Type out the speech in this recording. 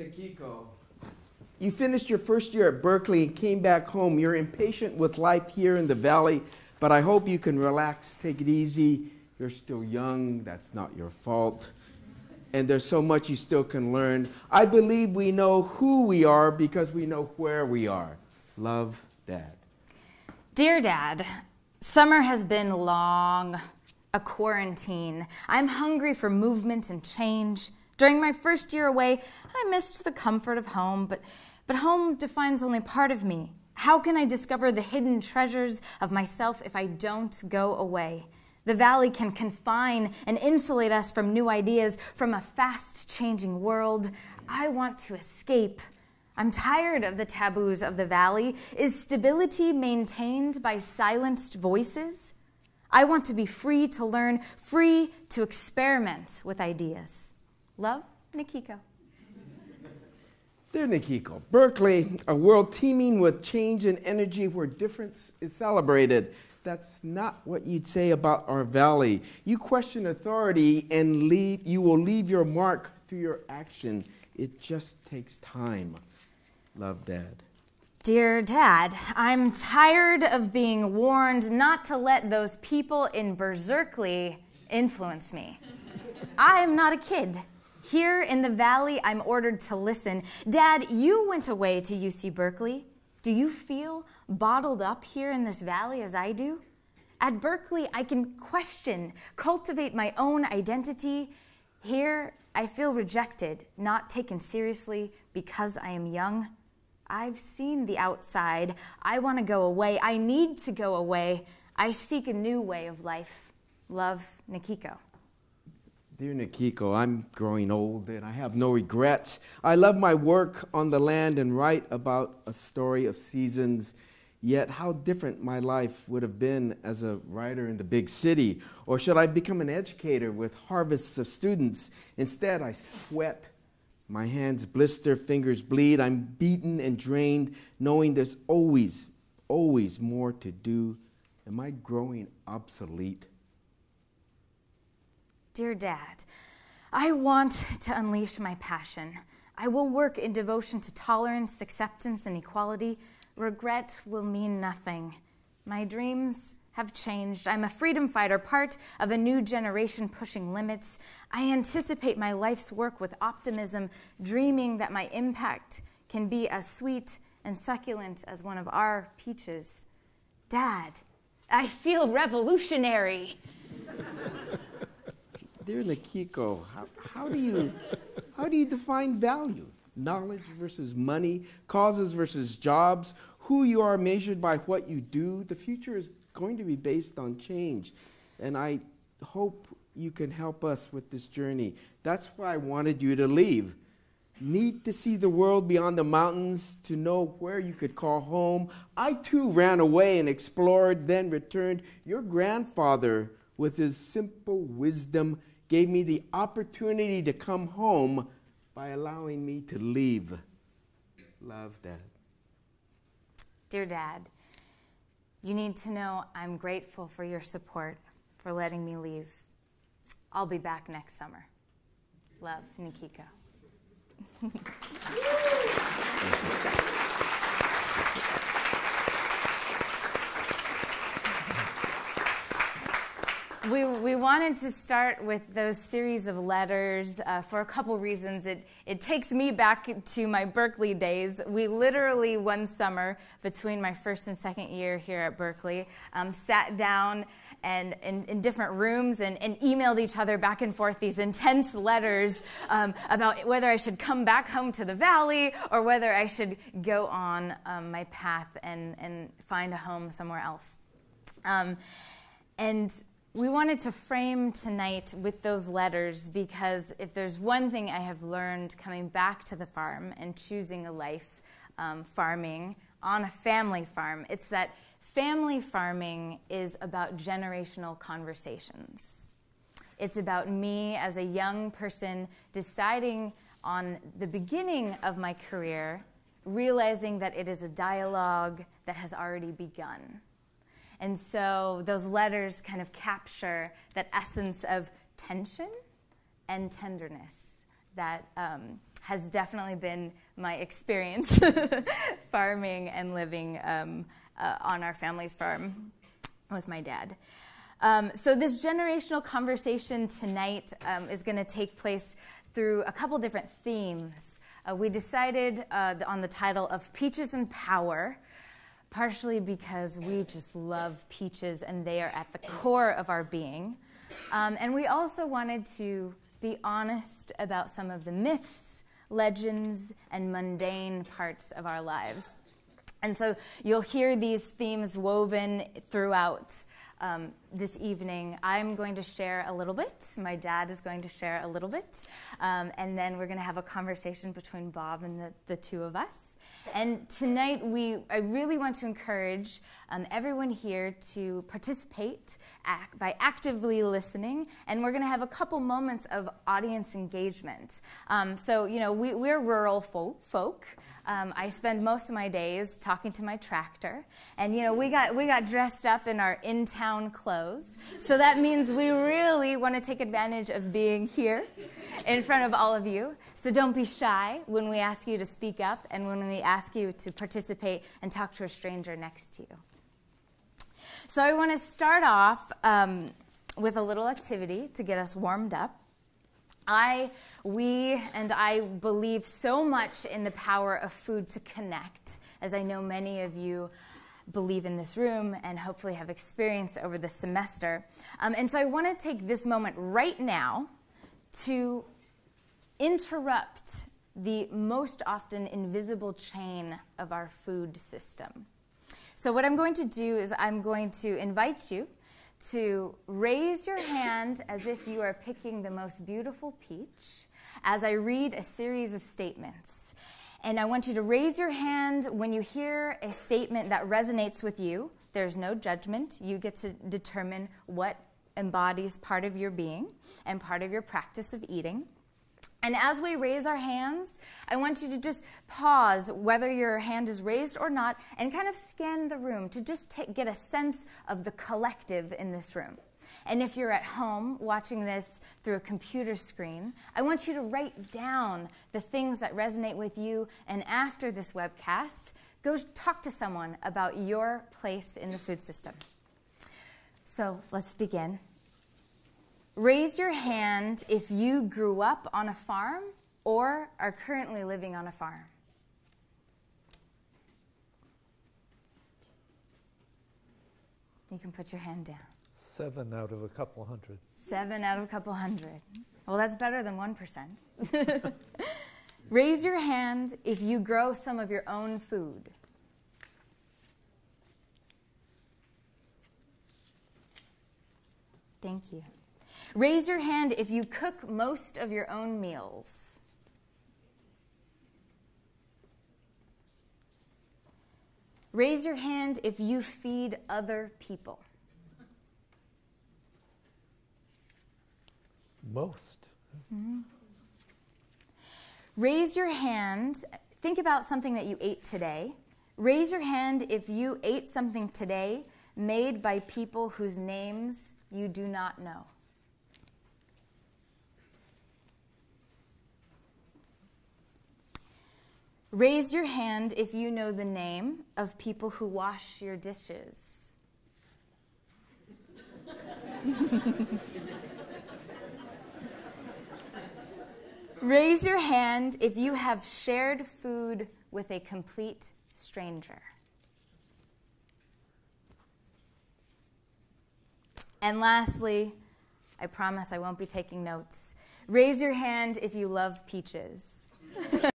Nikiko, you finished your first year at Berkeley and came back home. You're impatient with life here in the Valley, but I hope you can relax, take it easy. You're still young. That's not your fault. And there's so much you still can learn. I believe we know who we are because we know where we are. Love, Dad. Dear Dad, summer has been long, a quarantine. I'm hungry for movement and change. During my first year away, I missed the comfort of home, but home defines only part of me. How can I discover the hidden treasures of myself if I don't go away? The Valley can confine and insulate us from new ideas, from a fast-changing world. I want to escape. I'm tired of the taboos of the Valley. Is stability maintained by silenced voices? I want to be free to learn, free to experiment with ideas. Love, Nikiko. Dear Nikiko, Berkeley, a world teeming with change and energy where difference is celebrated. That's not what you'd say about our Valley. You question authority and you will leave your mark through your action. It just takes time. Love, Dad. Dear Dad, I'm tired of being warned not to let those people in Berkeley influence me. I am not a kid. Here in the Valley, I'm ordered to listen. Dad, you went away to UC Berkeley. Do you feel bottled up here in this Valley as I do? At Berkeley, I can question, cultivate my own identity. Here, I feel rejected, not taken seriously because I am young. I've seen the outside. I want to go away. I need to go away. I seek a new way of life. Love, Nikiko. Dear Nikiko, I'm growing old and I have no regrets. I love my work on the land and write about a story of seasons. Yet how different my life would have been as a writer in the big city. Or should I become an educator with harvests of students? Instead, I sweat. My hands blister, fingers bleed. I'm beaten and drained, knowing there's always, always more to do. Am I growing obsolete? Dear Dad, I want to unleash my passion. I will work in devotion to tolerance, acceptance, and equality. Regret will mean nothing. My dreams have changed. I'm a freedom fighter, part of a new generation pushing limits. I anticipate my life's work with optimism, dreaming that my impact can be as sweet and succulent as one of our peaches. Dad, I feel revolutionary. Dear Nikiko, how do you define value? Knowledge versus money, causes versus jobs, who you are measured by what you do. The future is going to be based on change, and I hope you can help us with this journey. That's why I wanted you to leave. Need to see the world beyond the mountains, to know where you could call home. I too ran away and explored, then returned. Your grandfather, with his simple wisdom, gave me the opportunity to come home by allowing me to leave. Love, Dad. Dear Dad, you need to know I'm grateful for your support, for letting me leave. I'll be back next summer. Love, Nikiko. We wanted to start with those series of letters for a couple reasons. It takes me back to my Berkeley days. We literally one summer between my first and second year here at Berkeley sat down and in different rooms and emailed each other back and forth these intense letters about whether I should come back home to the Valley or whether I should go on my path and find a home somewhere else. And we wanted to frame tonight with those letters because if there's one thing I have learned coming back to the farm and choosing a life farming on a family farm, it's that family farming is about generational conversations. It's about me as a young person deciding on the beginning of my career, realizing that it is a dialogue that has already begun. And so those letters kind of capture that essence of tension and tenderness that has definitely been my experience farming and living on our family's farm with my dad. So this generational conversation tonight is going to take place through a couple different themes. We decided on the title of Peaches and Power, partially because we just love peaches and they are at the core of our being. And we also wanted to be honest about some of the myths, legends, and mundane parts of our lives. And so you'll hear these themes woven throughout this evening. I'm going to share a little bit. My dad is going to share a little bit. And then we're going to have a conversation between Bob and the two of us. And tonight, I really want to encourage everyone here to participate by actively listening. And we're going to have a couple moments of audience engagement. So, we're rural folk. I spend most of my days talking to my tractor. And, we got dressed up in our in-town clothes. So that means we really want to take advantage of being here in front of all of you. So don't be shy when we ask you to speak up and when we ask you to participate and talk to a stranger next to you. So I want to start off with a little activity to get us warmed up. I believe so much in the power of food to connect, as I know many of you believe in this room and hopefully have experienced over the semester. And so I want to take this moment right now to interrupt the most often invisible chain of our food system. So what I'm going to do is I'm going to invite you to raise your hand as if you are picking the most beautiful peach as I read a series of statements. And I want you to raise your hand when you hear a statement that resonates with you. There's no judgment. You get to determine what embodies part of your being and part of your practice of eating. And as we raise our hands, I want you to just pause, whether your hand is raised or not, and kind of scan the room to just get a sense of the collective in this room. And if you're at home watching this through a computer screen, I want you to write down the things that resonate with you, and after this webcast, go talk to someone about your place in the food system. So let's begin. Raise your hand if you grew up on a farm or are currently living on a farm. You can put your hand down. 7 out of a couple hundred. 7 out of a couple hundred. Well, that's better than 1%. Raise your hand if you grow some of your own food. Thank you. Raise your hand if you cook most of your own meals. Raise your hand if you feed other people. Most. Mm-hmm. Raise your hand. Think about something that you ate today. Raise your hand if you ate something today made by people whose names you do not know. Raise your hand if you know the name of people who wash your dishes. Raise your hand if you have shared food with a complete stranger. And lastly, I promise I won't be taking notes. Raise your hand if you love peaches.